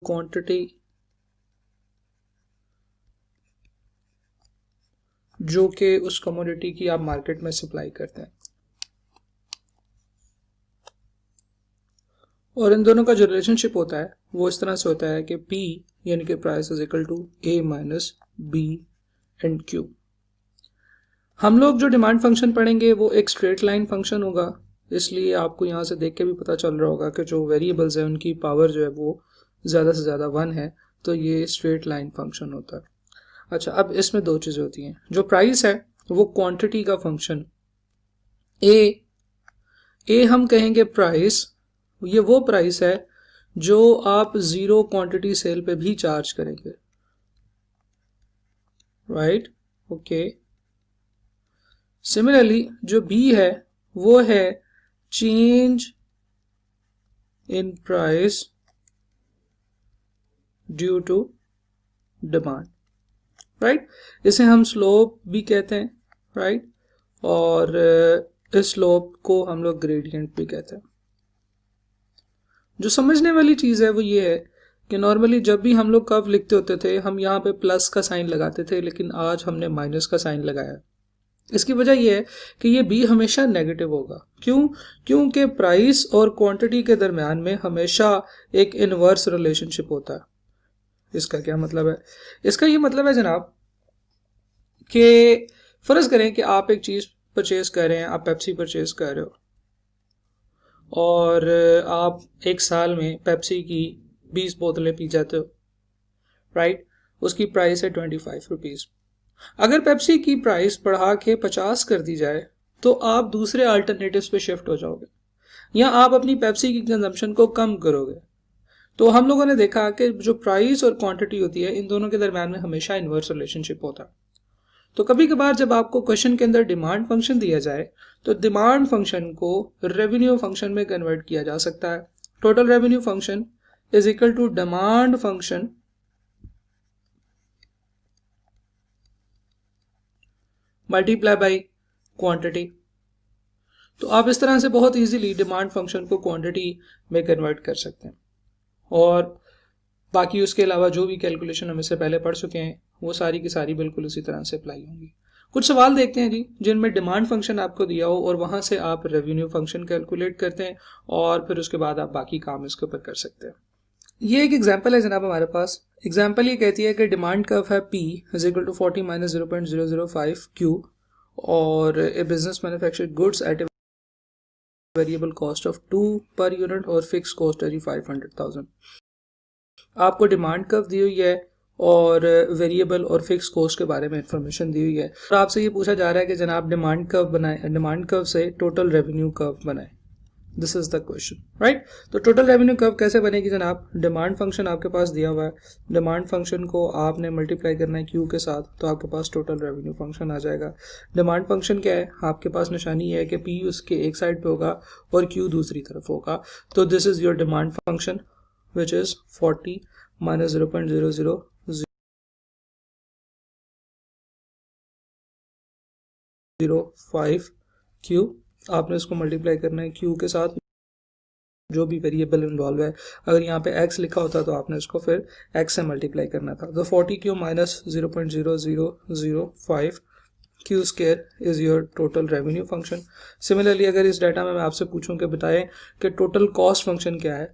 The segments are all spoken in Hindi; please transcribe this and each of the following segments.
क्वांटिटी जो कि उस कमोडिटी की आप मार्केट में सप्लाई करते हैं, और इन दोनों का जो रिलेशनशिप होता है वो इस तरह से होता है कि P यानी कि price is equal to A minus B and Q। हम लोग जो डिमांड फंक्शन पढ़ेंगे वो एक स्ट्रेट लाइन फंक्शन होगा, इसलिए आपको यहाँ से देख के भी पता चल रहा होगा कि जो वेरिएबल्स है उनकी पावर जो है वो ज़्यादा से ज़्यादा 1 है, तो ये स्ट्रेट लाइन फंक्शन होता है। अच्छा, अब इसमें दो चीज़ें होती हैं। जो प्राइस है वो क्वांटिटी का फंक्शन, ए हम कहेंगे प्राइस, ये वो प्राइस है जो आप जीरो क्वांटिटी सेल पे भी चार्ज करेंगे, राइट? ओके। सिमिलरली जो बी है वो है change in price due to demand, right? इसे हम स्लोप भी कहते हैं, राइट? और इस स्लोप को हम लोग ग्रेडियंट भी कहते हैं। जो समझने वाली चीज़ है वो ये है कि नॉर्मली जब भी हम लोग कर्व लिखते होते थे हम यहाँ पे प्लस का साइन लगाते थे, लेकिन आज हमने माइनस का साइन लगाया। इसकी वजह यह है कि ये बी हमेशा नेगेटिव होगा। क्यों? क्योंकि प्राइस और क्वांटिटी के दरम्यान में हमेशा एक इनवर्स रिलेशनशिप होता है। इसका क्या मतलब है? इसका ये मतलब है जनाब कि फर्ज करें कि आप एक चीज़ परचेज कर रहे हैं, आप पेप्सी परचेज कर रहे हो और आप एक साल में पेप्सी की 20 बोतलें पी जाते हो, राइट? उसकी प्राइस है 25 रुपीज़। अगर पेप्सी की प्राइस बढ़ा के 50 कर दी जाए तो आप दूसरे अल्टरनेटिव्स पे शिफ्ट हो जाओगे या आप अपनी पेप्सी की कंजम्पशन को कम करोगे। तो हम लोगों ने देखा कि जो प्राइस और क्वांटिटी होती है इन दोनों के दरम्यान में हमेशा इनवर्स रिलेशनशिप होता है। तो कभी कभार जब आपको क्वेश्चन के अंदर डिमांड फंक्शन दिया जाए तो डिमांड फंक्शन को रेवेन्यू फंक्शन में कन्वर्ट किया जा सकता है। Total revenue function is equal to demand function multiply by quantity. तो आप इस तरह से बहुत इजीली डिमांड फंक्शन को क्वांटिटी में कन्वर्ट कर सकते हैं। और बाकी उसके अलावा जो भी कैलकुलेशन हम इससे पहले पढ़ चुके हैं वो सारी की सारी बिल्कुल उसी तरह से अप्लाई होंगी। कुछ सवाल देखते हैं जी जिनमें डिमांड फंक्शन आपको दिया हो और वहां से आप रेवेन्यू फंक्शन कैलकुलेट करते हैं और फिर उसके बाद आप बाकी काम इसके ऊपर कर सकते हैं। ये एक एग्जांपल है जनाब हमारे पास। एग्जांपल ये कहती है कि डिमांड कर्व है P is equal to 40 minus 0.005 Q और a business manufactured goods at a variable cost of 2 per unit और फिक्स कॉस्ट है 500,000। आपको डिमांड कर्व दी हुई है और वेरिएबल और फिक्स कॉस्ट के बारे में इंफॉर्मेशन दी हुई है और आपसे ये पूछा जा रहा है कि जनाब डिमांड कर्व बनाए, डिमांड कर्व से टोटल रेवेन्यू कर्व बनाए। This is the question, right? तो टोटल रेवेन्यू कर्व कैसे बनेगी जनाब? डिमांड फंक्शन आपके पास दिया हुआ है, डिमांड फंक्शन को आपने मल्टीप्लाई करना है क्यू के साथ, तो आपके पास टोटल रेवेन्यू फंक्शन आ जाएगा। डिमांड फंक्शन क्या है? आपके पास निशानी है कि पी उसके एक साइड पे होगा और क्यू दूसरी तरफ होगा। तो this is your demand function which is 40 minus 0.005 Q. आपने इसको मल्टीप्लाई करना है क्यू के साथ, जो भी वेरिएबल इन्वॉल्व है। अगर यहाँ पे x लिखा होता तो आपने इसको फिर x से मल्टीप्लाई करना था। तो 40 Q minus 0.0005 Q square is your total revenue function. Similarly अगर इस डाटा में मैं आपसे पूछूं कि बताएं कि टोटल कॉस्ट फंक्शन क्या है,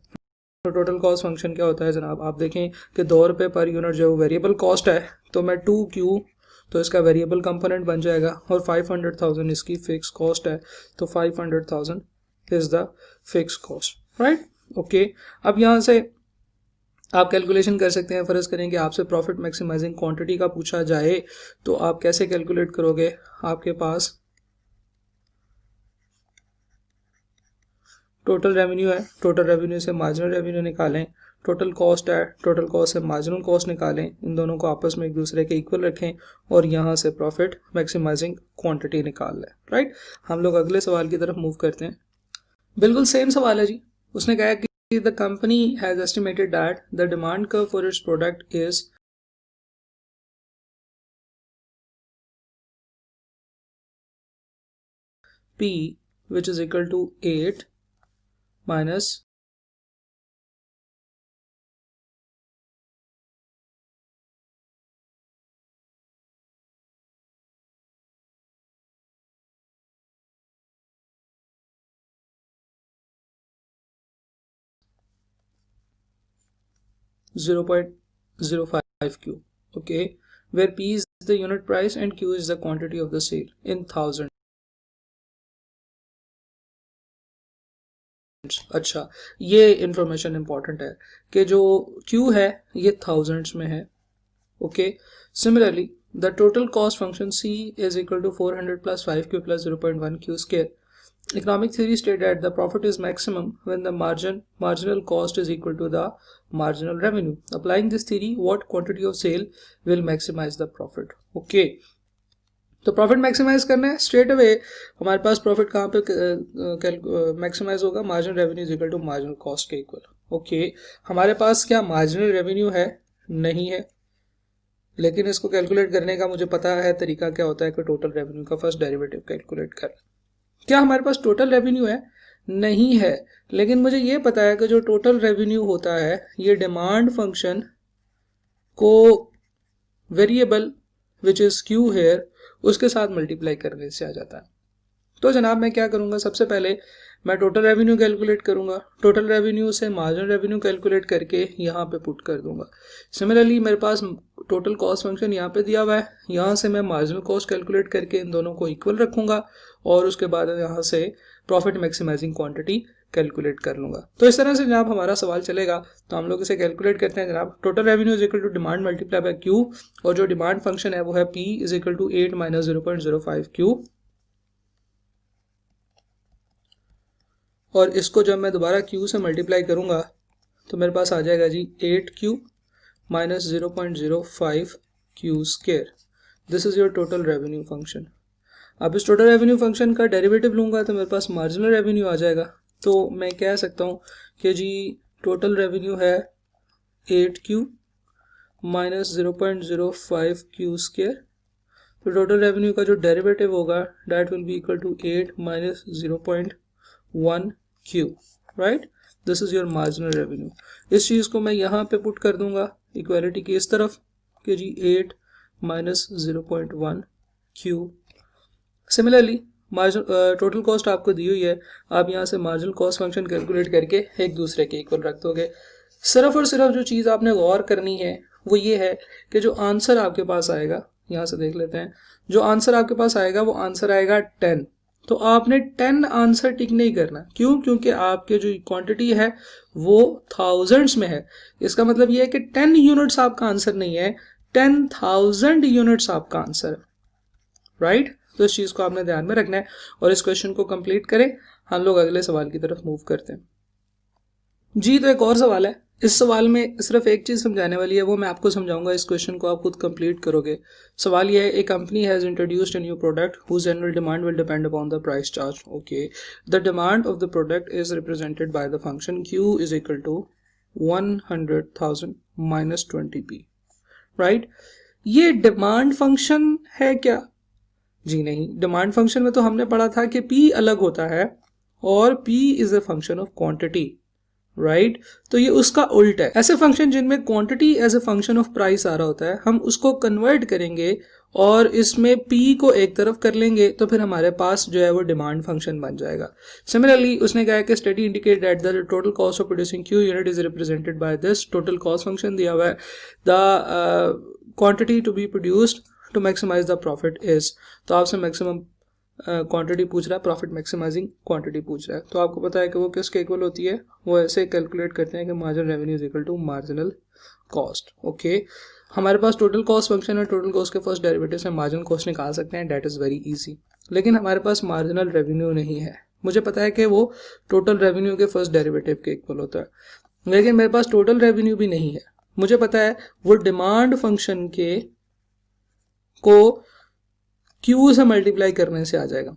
तो टोटल कॉस्ट फंक्शन क्या होता है जनाब? आप देखें कि 2 रुपये पर यूनिट जो वेरिएबल कॉस्ट है, तो मैं 2Q तो इसका वेरिएबल कंपोनेंट बन जाएगा और 500,000 इसकी फिक्स कॉस्ट है, तो 500,000 is the fix cost, right? Okay. अब यहाँ से आप कैलकुलेशन कर सकते हैं। फर्ज करें कि आपसे प्रॉफिट मैक्सिमाइजिंग क्वांटिटी का पूछा जाए तो आप कैसे कैलकुलेट करोगे? आपके पास टोटल रेवेन्यू है, टोटल रेवेन्यू से मार्जिनल रेवेन्यू निकालें, टोटल कॉस्ट है, टोटल कॉस्ट से मार्जिनल कॉस्ट निकालें, इन दोनों को आपस में एक दूसरे के इक्वल रखें और यहाँ से प्रॉफिट मैक्सिमाइजिंग क्वांटिटी निकाल लें, राइट? हम लोग अगले सवाल की तरफ मूव करते हैं। बिल्कुल सेम सवाल है जी। उसने कहा कि the company has estimated that the demand curve for its product is P which is equal to 8 minus 0.05 Q. Okay, where P is the unit price and Q is the quantity of the sale in thousands. अच्छा, ये इंफॉर्मेशन इंपॉर्टेंट है कि जो Q है ये थाउजेंड्स में है. Okay, similarly the total cost function C is equal to 400 plus 5Q plus 0.1 Q square. Economic theory stated that the profit is maximum when the marginal cost is equal to the marginal revenue. Applying this theory, what quantity of sale will maximize the profit? Okay, तो प्रॉफिट मैक्सिमाइज करना है. स्ट्रेट अवे हमारे पास प्रॉफिट कहाँ पे मैक्सिमाइज होगा? Marginal revenue is equal to marginal cost के इक्वल. ओके, हमारे पास क्या मार्जिनल रेवेन्यू है? नहीं है, लेकिन इसको कैलकुलेट करने का मुझे पता है तरीका क्या होता है कि टोटल रेवेन्यू का फर्स्ट डेरिवेटिव कैलकुलेट कर. क्या हमारे पास टोटल रेवेन्यू है? नहीं है, लेकिन मुझे ये पता है कि जो टोटल रेवेन्यू होता है ये डिमांड फंक्शन को variable which is Q here उसके साथ मल्टीप्लाई करने से आ जाता है. तो जनाब मैं क्या करूंगा? सबसे पहले मैं टोटल रेवेन्यू कैलकुलेट करूंगा. टोटल रेवेन्यू से मार्जिनल रेवेन्यू कैलकुलेट करके यहाँ पे पुट कर दूंगा. सिमिलरली मेरे पास टोटल कॉस्ट फंक्शन यहाँ पे दिया हुआ है, यहाँ से मैं मार्जिनल कॉस्ट कैलकुलेट करके इन दोनों को इक्वल रखूंगा और उसके बाद यहाँ से प्रॉफिट मैक्सिमाइजिंग क्वांटिटी कैलकुलेट कर लूंगा. तो इस तरह से जनाब हमारा सवाल चलेगा. तो हम लोग इसे कैलकुलेट करते हैं जनाब. Total revenue is equal to demand multiply by Q, और जो डिमांड फंक्शन है वो है P is equal to 8 minus 0.05 Q. और इसको जब मैं दोबारा Q से मल्टीप्लाई करूंगा तो मेरे पास आ जाएगा जी 8Q minus 0.05 Q square. This is your total revenue function. अब इस टोटल रेवेन्यू फंक्शन का डेरिवेटिव लूंगा तो मेरे पास मार्जिनल रेवेन्यू आ जाएगा. तो मैं कह सकता हूँ कि जी टोटल रेवेन्यू है 8Q माइनस 0.05 Q स्क्वायर. तो टोटल रेवेन्यू का जो डेरिवेटिव होगा that will be equal to 8 minus 0.1 Q. Right, this is your marginal revenue. इस चीज़ को मैं यहाँ पे पुट कर दूंगा इक्वालिटी की इस तरफ कि जी 8 minus 0.1 Q. Similarly total cost आपको दी हुई है, आप यहाँ से मार्जिनल कॉस्ट फंक्शन कैलकुलेट करके एक दूसरे के इक्वल रख दोगे. सिर्फ और सिर्फ जो चीज़ आपने गौर करनी है वो ये है कि जो आंसर आपके पास आएगा, यहाँ से देख लेते हैं, जो आंसर आपके पास आएगा वो आंसर आएगा 10. तो आपने 10 आंसर टिक नहीं करना. क्यों? क्योंकि आपके जो क्वांटिटी है वो थाउजेंड्स में है. इसका मतलब ये है कि 10 यूनिट्स आपका आंसर नहीं है, 10,000 यूनिट्स आपका आंसर है. राइट, तो इस चीज़ को आपने ध्यान में रखना है. और इस क्वेश्चन को कंप्लीट करें. हम लोग अगले सवाल की तरफ मूव करते हैं जी. तो एक और सवाल है. इस सवाल में सिर्फ एक चीज़ समझाने वाली है, वो मैं आपको समझाऊंगा. इस क्वेश्चन को आप खुद कंप्लीट करोगे. सवाल ये है, a company has introduced a new product whose annual demand will depend upon the price charge. Okay, the demand of the product is represented by the function Q is equal to 100,000 minus 20p. Right, ये डिमांड फंक्शन है क्या? जी नहीं. डिमांड फंक्शन में तो हमने पढ़ा था कि P अलग होता है और P is a function of quantity. Right, तो ये उसका उल्ट है. ऐसे फंक्शन जिनमें quantity as a function of price आ रहा होता है, हम उसको कन्वर्ट करेंगे और इसमें P को एक तरफ कर लेंगे तो फिर हमारे पास जो है वो डिमांड फंक्शन बन जाएगा. सिमिलरली उसने कहा कि study indicate that the total cost of producing Q unit is represented by this. Total cost function दिया हुआ है. The quantity to be produced to maximize the profit is. तो आपसे मैक्सिमम क्वांटिटी पूछ रहा है, प्रॉफिट मैक्सिमाइजिंग क्वांटिटी पूछ रहा है. तो आपको पता है कि वो किसके इक्वल होती है? वो ऐसे कैलकुलेट करते हैं कि marginal revenue is equal to marginal cost. Okay, हमारे पास टोटल कॉस्ट फंक्शन है. टोटल कॉस्ट के फर्स्ट डेरिवेटिव से मार्जिनल कॉस्ट निकाल सकते हैं. That is very easy. लेकिन हमारे पास मार्जिनल रेवेन्यू नहीं है. मुझे पता है कि वो टोटल रेवेन्यू के फर्स्ट डेरिवेटिव के इक्वल होता है, लेकिन मेरे पास टोटल रेवेन्यू भी नहीं है. मुझे पता है वो डिमांड फंक्शन के को Q से मल्टीप्लाई करने से आ जाएगा.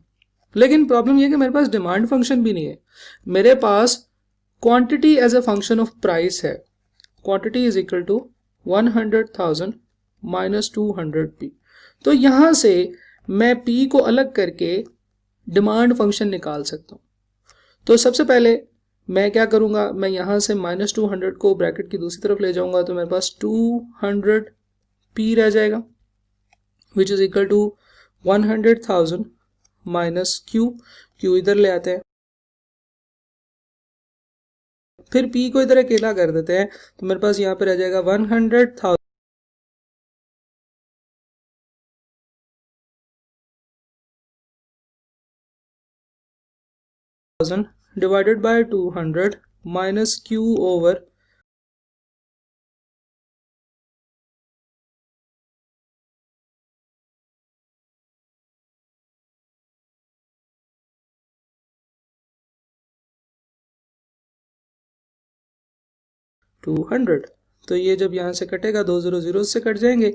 लेकिन प्रॉब्लम यह कि मेरे पास डिमांड फंक्शन भी नहीं है. मेरे पास quantity as a function of price है. Quantity is equal to 100,000 minus 200p. तो यहां से मैं P को अलग करके डिमांड फंक्शन निकाल सकता हूं. तो सबसे पहले मैं क्या करूंगा, मैं यहां से माइनस 200 को ब्रैकेट की दूसरी तरफ ले जाऊंगा तो मेरे पास 200p रह जाएगा, which is equal to 100,000 minus Q. Q इधर ले आते हैं फिर P को इधर अकेला कर देते हैं तो मेरे पास यहाँ पे रह जाएगा 100,000 divided by 200 minus Q over to 100। तो ये जब यहाँ से कटेगा 2 0 0 से कट जाएंगे,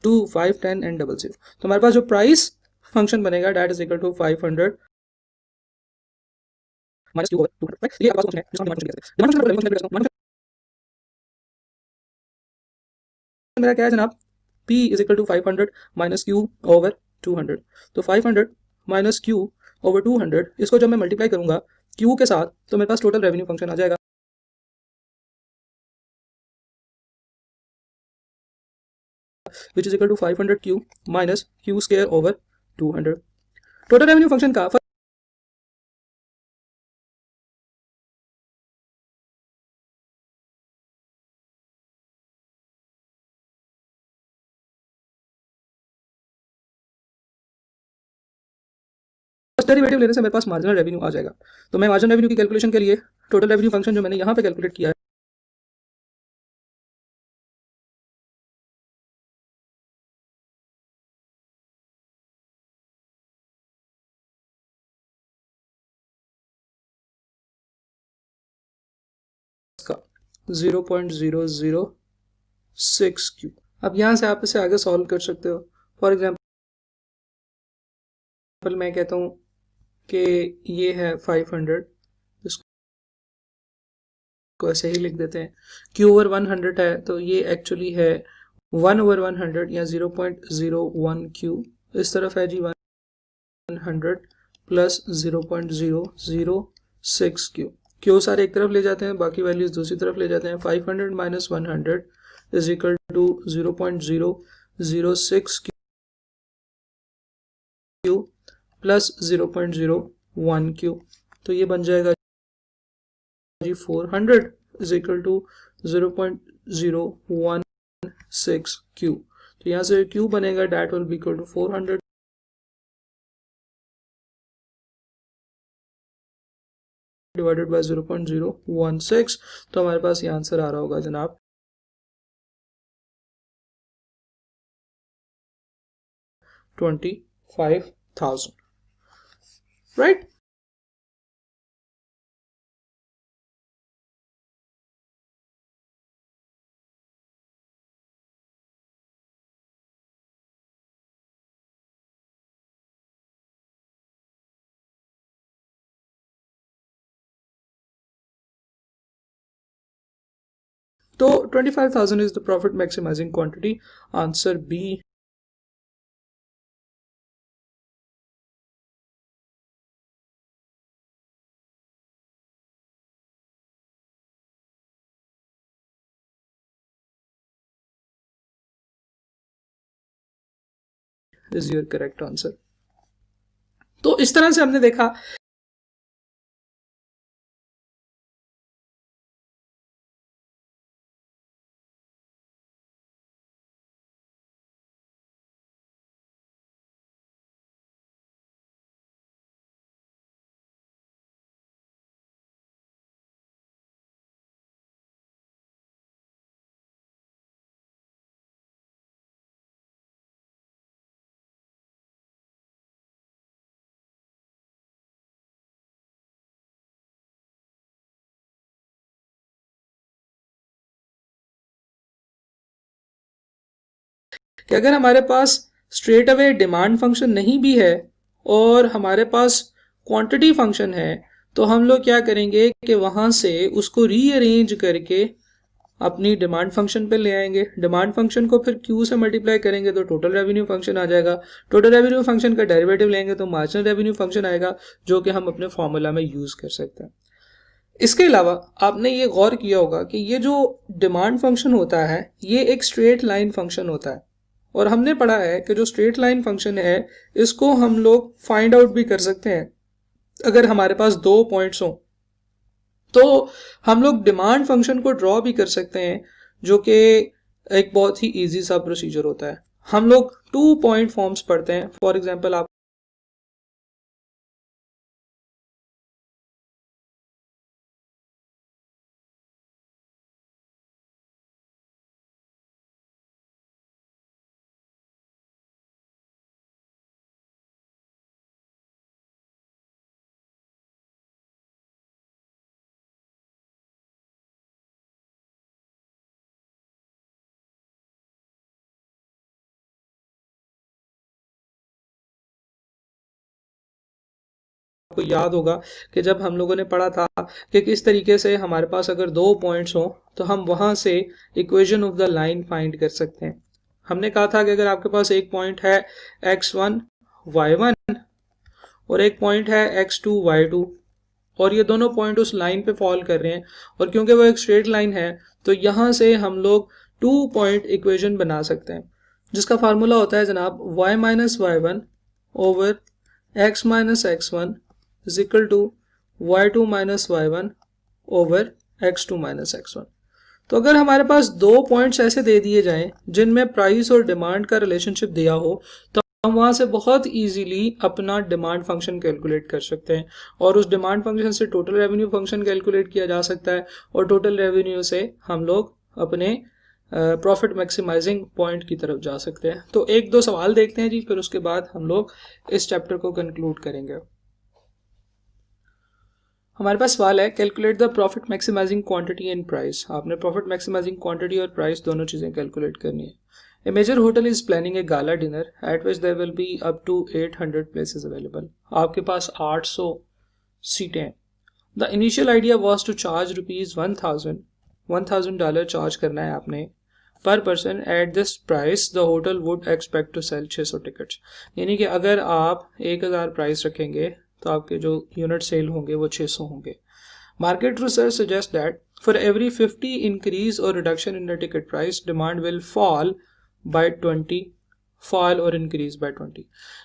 टू 5 10 एंड 00। तो हमारे पास जो प्राइस फंक्शन बनेगा that is equal to 500 minus Q over 200। ये आपका फंक्शन है जिसको हम डिमांड फंक्शन कहते हैं। मेरा क्या है जनाब, P is equal to 500 minus Q over 200। तो 500 माइनस क्यू ओवर 200 इसको जब मैं मल्टीप्लाई करूंगा Q के साथ तो मेरे पास टोटल रेवेन्यू फंक्शन आ जाएगा which is equal to 500Q minus Q square over 200। Total revenue function का डेरिवेटिव लेने से मेरे पास मार्जिनल रेवेन्यू आ जाएगा। तो मैं मार्जिनल रेवेन्यू की कैलकुलेशन के लिए टोटल रेवेन्यू फंक्शन जो मैंने यहाँ पे कैलकुलेट किया है का 0.006Q। अब यहाँ से आप इसे आगे सॉल्व कर सकते हो। फॉर एग्जाम्पल मैं कहता हूँ कि ये है 500, इसको ऐसे ही लिख देते हैं। Q ओवर 100 है तो ये एक्चुअली है 1 ओवर 100 या 0.01Q। इस तरफ है जी 100 प्लस 0.006Q। Q सारे एक तरफ ले जाते हैं, बाकी वैल्यूज दूसरी तरफ ले जाते हैं। 500 minus 100 is equal to 0.006Q plus 0.01Q। तो ये बन जाएगा जी 400 इज इक्वल टू 0.016Q। तो यहाँ से Q बनेगा that will be equal to 400 divided by 0.016। तो हमारे पास ये आंसर आ रहा होगा जनाब 25,000, राइट। तो 25,000 is the profit maximizing quantity. Answer B is your correct answer. तो इस तरह से हमने देखा कि अगर हमारे पास स्ट्रेट अवे डिमांड फंक्शन नहीं भी है और हमारे पास क्वांटिटी फंक्शन है तो हम लोग क्या करेंगे कि वहां से उसको रीअरेंज करके अपनी डिमांड फंक्शन पे ले आएंगे। डिमांड फंक्शन को फिर Q से मल्टीप्लाई करेंगे तो टोटल रेवेन्यू फंक्शन आ जाएगा। टोटल रेवेन्यू फंक्शन का डेरिवेटिव लेंगे तो मार्जिनल रेवेन्यू फंक्शन आएगा जो कि हम अपने फॉर्मूला में यूज कर सकते हैं। इसके अलावा आपने ये गौर किया होगा कि ये जो डिमांड फंक्शन होता है ये एक स्ट्रेट लाइन फंक्शन होता है। और हमने पढ़ा है कि जो स्ट्रेट लाइन फंक्शन है इसको हम लोग फाइंड आउट भी कर सकते हैं अगर हमारे पास 2 पॉइंट्स हों। तो हम लोग डिमांड फंक्शन को ड्रॉ भी कर सकते हैं, जो कि एक बहुत ही इजी सा प्रोसीजर होता है। हम लोग 2 पॉइंट फॉर्म्स पढ़ते हैं। फॉर एग्जांपल आप को याद होगा कि जब हम लोगों ने पढ़ा था कि किस तरीके से हमारे पास अगर 2 पॉइंट्स हों तो हम वहां से equation of the line find कर सकते हैं। हमने कहा था कि अगर आपके पास एक पॉइंट है x1 y1 और एक पॉइंट है x2 y2 और ये दोनों पॉइंट उस लाइन पे फॉल कर रहे हैं और क्योंकि वो एक स्ट्रेट लाइन है तो यहां से हम लोग 2 पॉइंट इक्वेशन बना सकते हैं, जिसका फार्मूला होता है जनाब y minus y1 over x minus x1 is equal to y2 minus y1 over x2 minus x1। तो अगर हमारे पास 2 पॉइंट्स ऐसे दे दिए जाएं जिनमें प्राइस और डिमांड का रिलेशनशिप दिया हो तो हम वहां से बहुत इजीली अपना डिमांड फंक्शन कैलकुलेट कर सकते हैं और उस डिमांड फंक्शन से टोटल रेवेन्यू फंक्शन कैलकुलेट किया जा सकता है और टोटल रेवेन्यू से हम लोग अपने प्रॉफिट मैक्सिमाइजिंग पॉइंट की तरफ जा सकते हैं। तो 1-2 सवाल देखते हैं जी, फिर उसके बाद हम लोग इस चैप्टर को कंक्लूड करेंगे। हमारे पास सवाल है calculate the profit maximizing quantity and price. आपने प्रॉफिट मैक्सिमाइजिंग क्वांटिटी और प्राइस दोनों चीजें कैलकुलेट करनी है। A major hotel is planning a gala dinner at which there will be up to 800 places available. आपके पास 800 सीटें हैं। The initial idea was to charge rupees 1000 dollar charge करना है आपने per person. At this price the hotel would expect to sell 600 tickets. यानी कि अगर आप 1000 प्राइस रखेंगे तो आपके जो यूनिट सेल होंगे वो 600 होंगे। Market research suggest that for every 50 increase और reduction in the ticket price demand will fall by 20 fall और इंक्रीज बाय 20।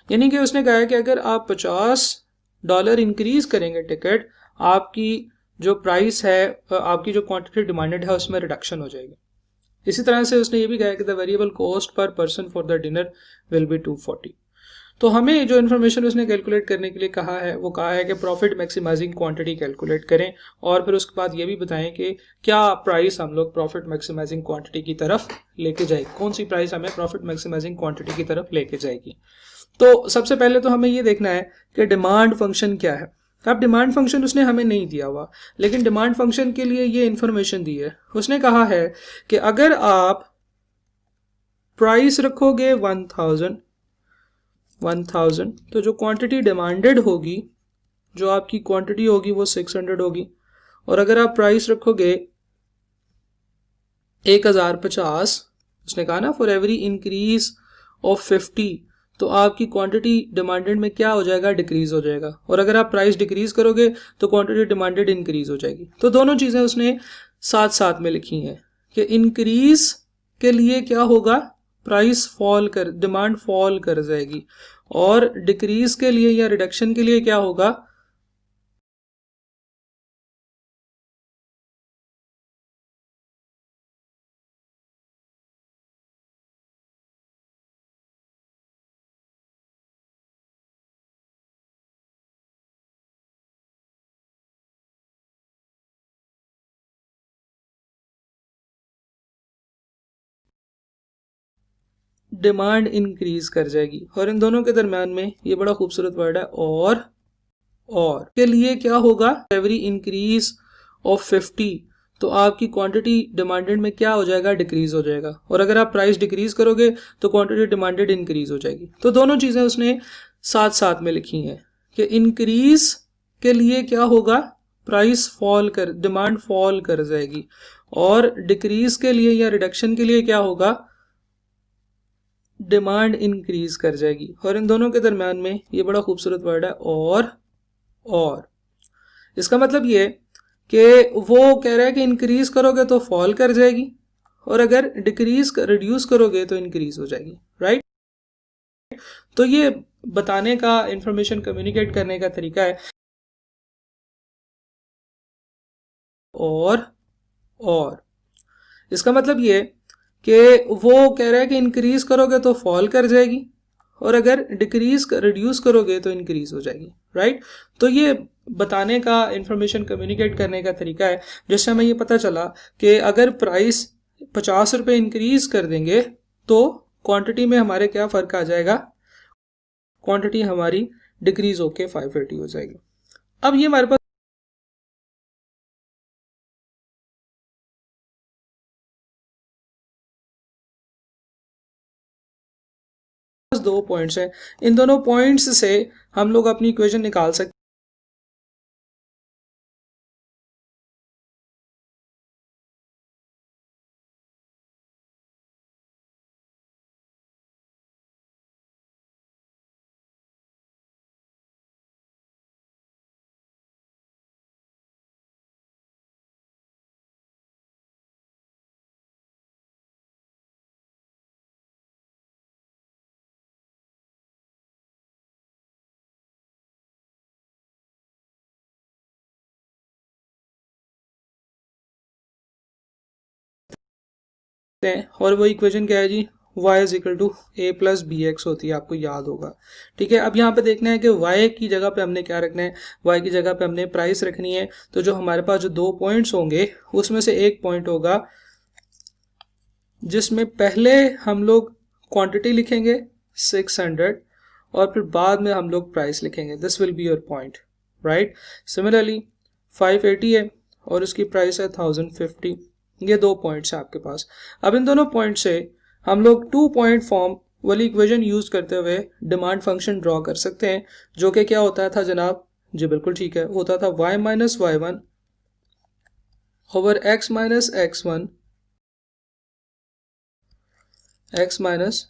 यानी कि उसने कहा है कि अगर आप $50 इंक्रीज करेंगे टिकट, आपकी जो प्राइस है, आपकी जो क्वांटिटी डिमांडेड है उसमें रिडक्शन हो जाएगी। इसी तरह से उसने ये भी कहा कि the variable cost per person for the dinner will be 240। तो हमें जो इन्फॉर्मेशन उसने कैलकुलेट करने के लिए कहा है वो कहा है कि प्रॉफिट मैक्सिमाइजिंग क्वांटिटी कैलकुलेट करें और फिर उसके बाद ये भी बताएं कि क्या प्राइस हम लोग प्रॉफिट मैक्सिमाइजिंग क्वांटिटी की तरफ लेके जाएगी, कौन सी प्राइस हमें प्रॉफिट मैक्सिमाइजिंग क्वांटिटी की तरफ लेके जाएगी। तो सबसे पहले तो हमें ये देखना है कि डिमांड फंक्शन क्या है। अब डिमांड फंक्शन उसने हमें नहीं दिया हुआ, लेकिन डिमांड फंक्शन के लिए ये इन्फॉर्मेशन दी है। उसने कहा है कि अगर आप प्राइस रखोगे 1000 तो जो क्वांटिटी डिमांडेड होगी, जो आपकी क्वांटिटी होगी वो 600 होगी। और अगर आप प्राइस रखोगे 1050, उसने कहा ना फॉर एवरी इंक्रीज ऑफ 50, तो आपकी क्वांटिटी डिमांडेड में क्या हो जाएगा, डिक्रीज हो जाएगा। और अगर आप प्राइस डिक्रीज करोगे तो क्वांटिटी डिमांडेड इंक्रीज हो जाएगी। तो दोनों चीजें उसने साथ साथ में लिखी हैं कि इंक्रीज के लिए क्या होगा, प्राइस फॉल कर, डिमांड फॉल कर जाएगी, और डिक्रीज के लिए या रिडक्शन के लिए क्या होगा, डिमांड इंक्रीज कर जाएगी। और इन दोनों के दरम्यान में ये बड़ा खूबसूरत वर्ड है और के लिए क्या होगा, एवरी इंक्रीज ऑफ 50, तो आपकी क्वांटिटी डिमांडेड में क्या हो जाएगा, डिक्रीज हो जाएगा। और अगर आप प्राइस डिक्रीज करोगे तो क्वांटिटी डिमांडेड इंक्रीज हो जाएगी। तो दोनों चीजें उसने साथ साथ में लिखी हैं कि इंक्रीज के लिए क्या होगा, प्राइस फॉल कर, डिमांड फॉल कर जाएगी, और डिक्रीज के लिए या रिडक्शन के लिए क्या होगा, डिमांड इंक्रीज कर जाएगी। और इन दोनों के दरम्यान में ये बड़ा खूबसूरत वर्ड है और इसका मतलब ये कि वो कह रहा है कि इंक्रीज करोगे तो फॉल कर जाएगी और अगर रिड्यूस करोगे तो इंक्रीज हो जाएगी। राइट। तो ये बताने का, इंफॉर्मेशन कम्युनिकेट करने का तरीका है और इसका मतलब ये कि वो कह रहा है कि इंक्रीज करोगे तो फॉल कर जाएगी और अगर रिड्यूस करोगे तो इंक्रीज हो जाएगी, राइट। तो ये बताने का, इंफॉर्मेशन कम्युनिकेट करने का तरीका है, जिससे हमें ये पता चला कि अगर प्राइस 50 रुपये इंक्रीज कर देंगे तो क्वांटिटी में हमारे क्या फ़र्क आ जाएगा, क्वांटिटी हमारी डिक्रीज होके 580 हो जाएगी। अब ये हमारे पास दो पॉइंट्स हैं, इन दोनों पॉइंट्स से हम लोग अपनी इक्वेशन निकाल सकते हैं। और वो इक्वेशन क्या है जी, y is equal to A plus B X होती है, आपको याद होगा। ठीक है, अब यहाँ पे देखना है कि y की जगह पे हमने क्या रखना है, y की जगह पे हमने प्राइस रखनी है। तो जो हमारे पास जो दो पॉइंट्स होंगे उसमें से एक पॉइंट होगा जिसमें पहले हम लोग क्वांटिटी लिखेंगे 600 और फिर बाद में हम लोग प्राइस लिखेंगे, this will be your point, right. Similarly 580 है और उसकी प्राइस है 1050। ये दो पॉइंट्स हैं आपके पास। अब इन दोनों पॉइंट से हम लोग 2 पॉइंट फॉर्म वाली इक्वेशन यूज करते हुए डिमांड फंक्शन ड्रॉ कर सकते हैं, जो कि क्या होता था जनाब, जी बिल्कुल ठीक है, होता था y minus Y one over x minus x1 x minus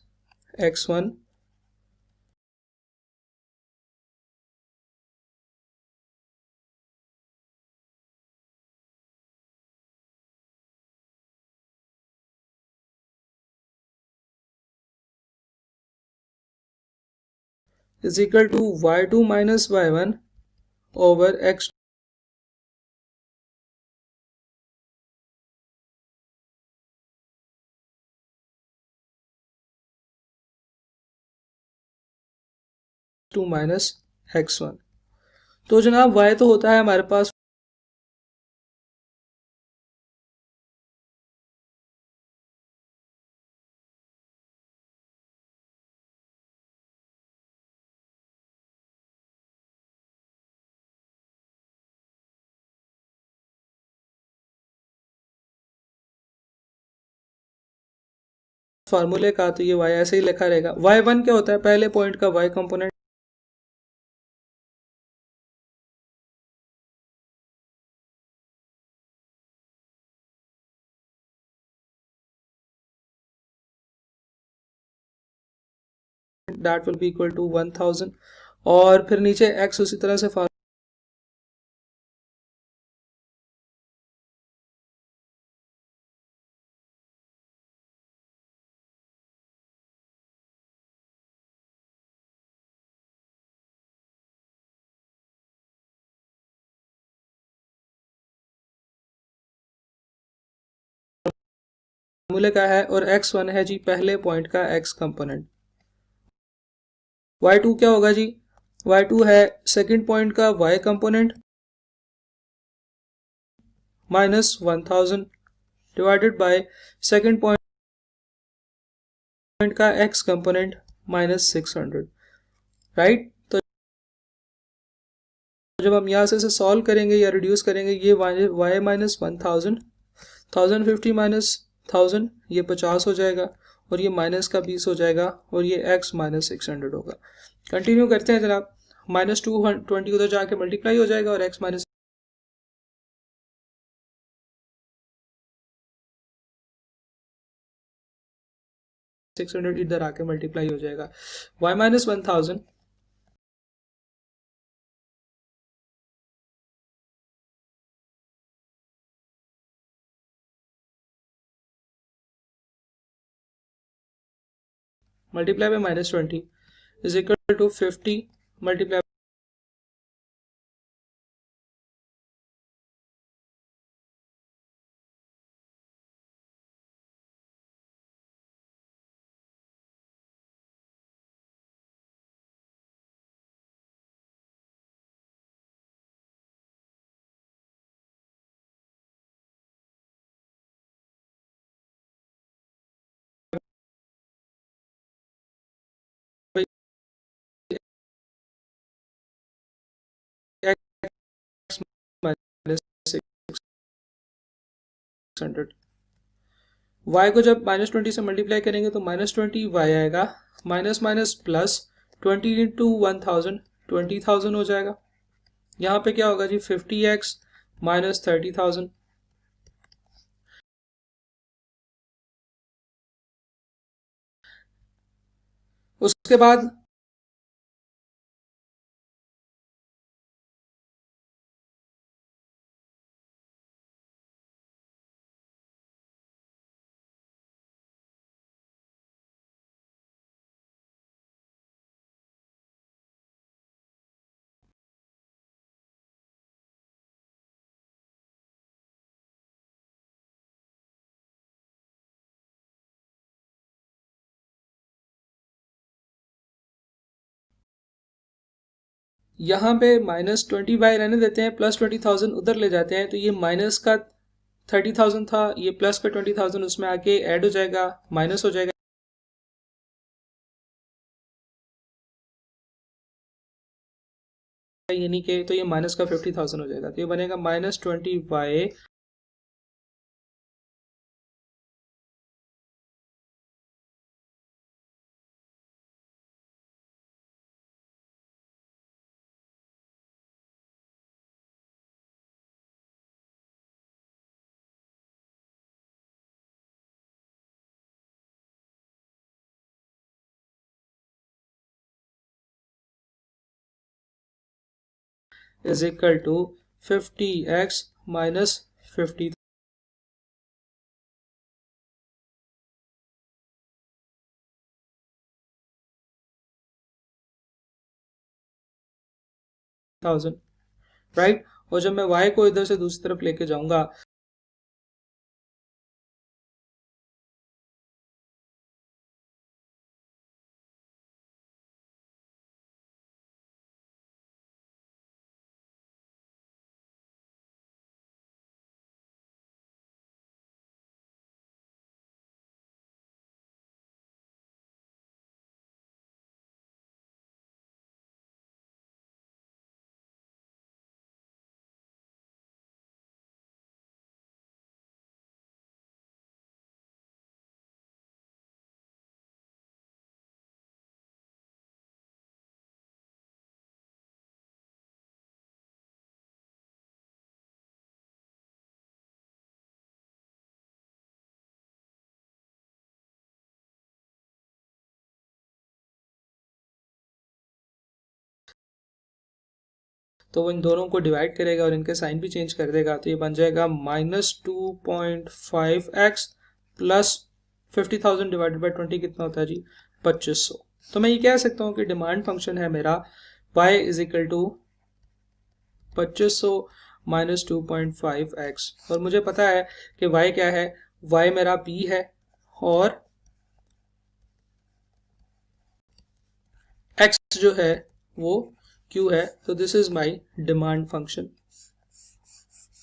x1 is equal to y2 minus y1 over x2 minus x1। तो जनाब y तो होता है हमारे पास फार्मूले का, तो ये y ऐसे ही लिखा रहेगा। y1 क्या होता है, पहले पॉइंट का y component that will be equal to 1000 और फिर नीचे x उसी तरह से फार्मूले का है और x1 है जी पहले पॉइंट का x कंपोनेंट। y2 क्या होगा जी, y2 है सेकंड पॉइंट का y component minus 1000 divided by second point का x कंपोनेंट माइनस 600, राइट। तो जब हम यहाँ से इसे सॉल्व करेंगे या रिड्यूस करेंगे, ये y माइनस 1000, 1050 माइनस 1000 ये 50 हो जाएगा और ये माइनस का 20 हो जाएगा और ये x माइनस 600 होगा। कंटिन्यू करते हैं जनाब, माइनस 220 उधर जाके मल्टीप्लाई हो जाएगा और x माइनस 600 इधर आके मल्टीप्लाई हो जाएगा। y minus 1000 multiply by -20 is equal to 50 multiply -600। y को जब -20 से मल्टीप्लाई करेंगे तो -20 y आएगा, माइनस माइनस प्लस 20 इंटू 1000 20,000 हो जाएगा। यहाँ पे क्या होगा जी 50x माइनस 30,000। उसके बाद यहाँ पे -20y रहने देते हैं, प्लस 20,000 उधर ले जाते हैं, तो ये माइनस का 30,000 था, ये प्लस का 20,000 उसमें आके ऐड हो जाएगा, माइनस हो जाएगा यानी कि, तो ये माइनस का 50,000 हो जाएगा, तो ये बनेगा -20y is equal to 50x minus 50,000। Right, और जब मैं y को इधर से दूसरी तरफ लेके जाऊंगा तो वो इन दोनों को डिवाइड करेगा और इनके साइन भी चेंज कर देगा, तो ये बन जाएगा -2.5x प्लस 50,000 डिवाइडेड बाई 20 कितना होता है जी 2500। तो मैं ये कह सकता हूँ कि डिमांड फंक्शन है मेरा y is equal to 2500 minus 2.5x, और मुझे पता है कि y क्या है, y मेरा p है और x जो है वो q है, तो this is my demand function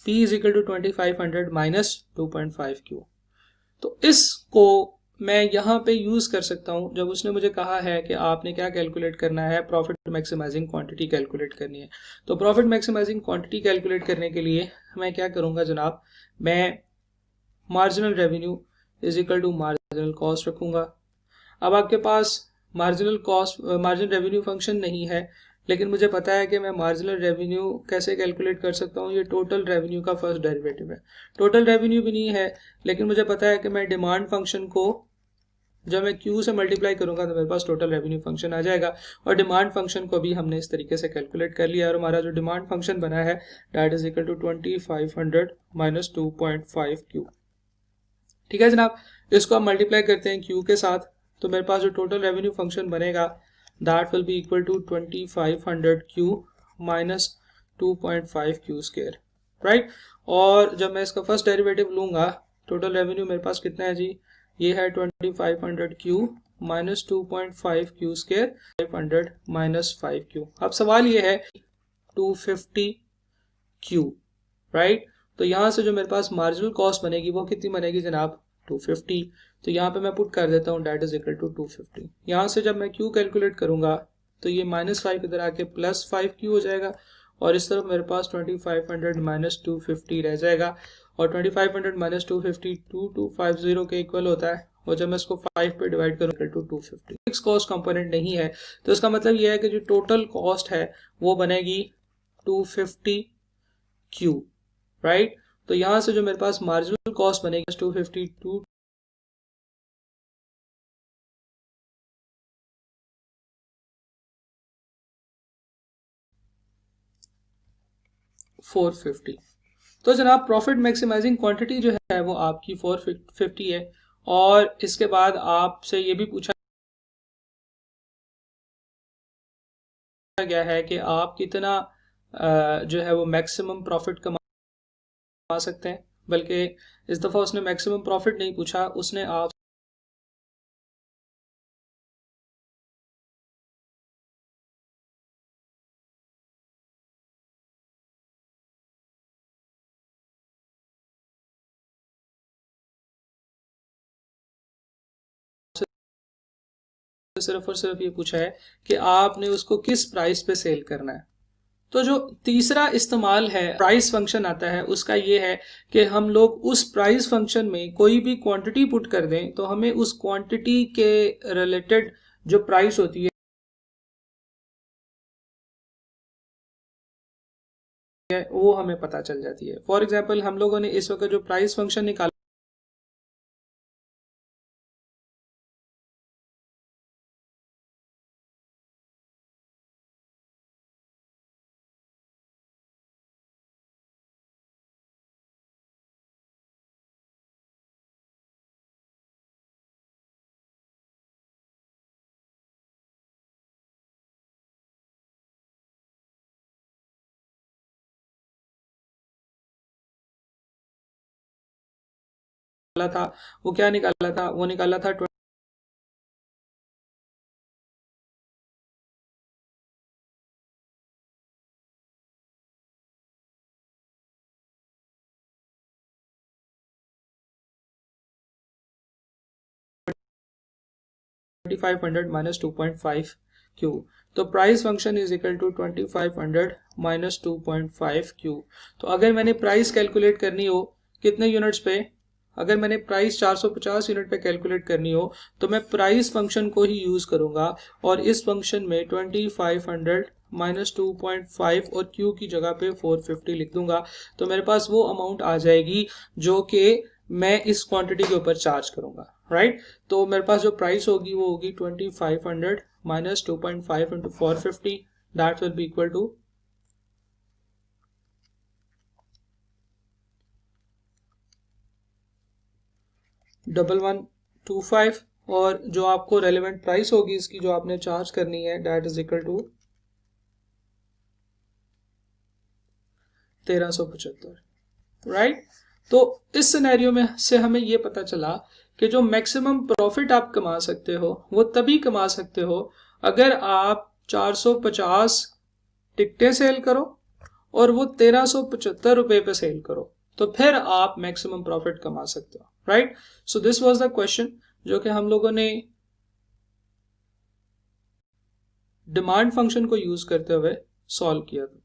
p is equal to 2500 minus 2.5q। तो इसको मैं यहाँ पे यूज कर सकता हूँ जब उसने मुझे कहा है कि आपने क्या कैलकुलेट करना है, प्रॉफिट मैक्सिमाइजिंग क्वांटिटी कैलकुलेट करनी है। तो प्रॉफिट मैक्सिमाइजिंग क्वांटिटी कैलकुलेट करने के लिए मैं क्या करूँगा जनाब, मैं marginal revenue is equal to marginal cost रखूँगा। अब आपके पास marginal cost marginal revenue function नहीं है, लेकिन मुझे पता है कि मैं मार्जिनल रेवेन्यू कैसे कैलकुलेट कर सकता हूँ, ये टोटल रेवेन्यू का फर्स्ट डेरिवेटिव है। टोटल रेवेन्यू भी नहीं है, लेकिन मुझे पता है कि मैं डिमांड फंक्शन को जब मैं Q से मल्टीप्लाई करूंगा तो मेरे पास टोटल रेवेन्यू फंक्शन आ जाएगा, और डिमांड फंक्शन को भी हमने इस तरीके से कैलकुलेट कर लिया, और हमारा जो डिमांड फंक्शन बना है that is equal to 2500 minus 2.5Q। ठीक है जनाब, इसको हम मल्टीप्लाई करते हैं Q के साथ, तो मेरे पास जो टोटल रेवेन्यू फंक्शन बनेगा that will be equal to 2500 Q minus 2.5 Q square, right. और जब मैं इसका फर्स्ट डेरिवेटिव लूंगा, टोटल रेवेन्यू मेरे पास कितना है जी, ये है 2500 Q minus 2.5 Q square, 500 minus 5 Q. अब सवाल ये है 250 क्यू, राइट। तो यहाँ से जो मेरे पास मार्जिनल कॉस्ट बनेगी वो कितनी बनेगी जनाब, 250। तो यहाँ पे मैं पुट कर देता हूँ डेट इज इक्वल टू 250। यहाँ से जब मैं क्यू कैलकुलेट करूंगा तो ये -5 इधर आके +5 क्यू हो जाएगा, और इस तरफ मेरे पास 2500 माइनस 250 रह जाएगा, और 2500 माइनस 250 2250 के इक्वल होता है, और जब मैं इसको 5 पे डिवाइड करूँ टू 250। फिक्स कॉस्ट कंपोनेंट नहीं है, तो इसका मतलब ये है कि जो टोटल कॉस्ट है वो बनेगी 250 क्यू, राइट। तो यहां से जो मेरे पास मार्जिनल कॉस्ट बनेगी 252 450। तो जनाब प्रॉफिट मैक्सिमाइजिंग क्वांटिटी जो है वो आपकी 450 है, और इसके बाद आपसे ये भी पूछा गया है कि आप कितना जो है वो मैक्सिमम प्रॉफिट कमा सकते हैं, बल्कि इस दफा उसने मैक्सिमम प्रॉफिट नहीं पूछा, उसने आप सिर्फ और सिर्फ ये पूछा है कि आपने उसको किस प्राइस पे सेल करना है। तो जो तीसरा इस्तेमाल है प्राइस फंक्शन आता है, उसका ये है कि हम लोग उस प्राइस फंक्शन में कोई भी क्वांटिटी पुट कर दें तो हमें उस क्वांटिटी के रिलेटेड जो प्राइस होती है वो हमें पता चल जाती है। फॉर एग्जांपल हम लोगों ने इस वक्त जो प्राइस फंक्शन निकाला था, वो क्या निकाला था, वो निकाला था 2500 माइनस 2.5 क्यू। तो price function is equal to 2500 minus 2.5 Q. तो अगर मैंने प्राइस कैलकुलेट करनी हो कितने यूनिट्स पे, अगर मैंने प्राइस 450 यूनिट पे कैलकुलेट करनी हो तो मैं प्राइस फंक्शन को ही यूज करूंगा, और इस फंक्शन में 2500 माइनस 2.5 और क्यू की जगह पे 450 लिख दूंगा। तो मेरे पास वो अमाउंट आ जाएगी जो कि मैं इस क्वांटिटी के ऊपर चार्ज करूंगा, राइट। तो मेरे पास जो प्राइस होगी वो होगी 2500 minus 2.5 into 450, that will be equal to 1125, और जो आपको रेलेवेंट प्राइस होगी इसकी जो आपने चार्ज करनी है that is equal to 1375, right. तो इस सिनेरियो में से हमें ये पता चला कि जो मैक्सिमम प्रॉफिट आप कमा सकते हो वो तभी कमा सकते हो अगर आप 450 टिकटें सेल करो और वो 1375 रुपए पे सेल करो, तो फिर आप मैक्सिमम प्रॉफिट कमा सकते हो, right. So this was the question जो कि हम लोगों ने डिमांड फंक्शन को यूज करते हुए सॉल्व किया था,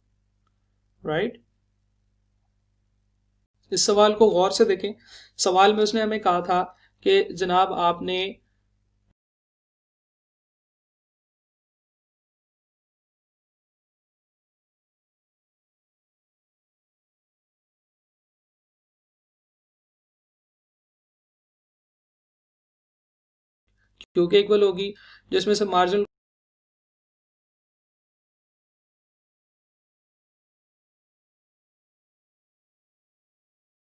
राइट। इस सवाल को गौर से देखें। सवाल में उसने हमें कहा था कि जनाब आपने क्यू के इक्वल होगी जिसमें से मार्जिनल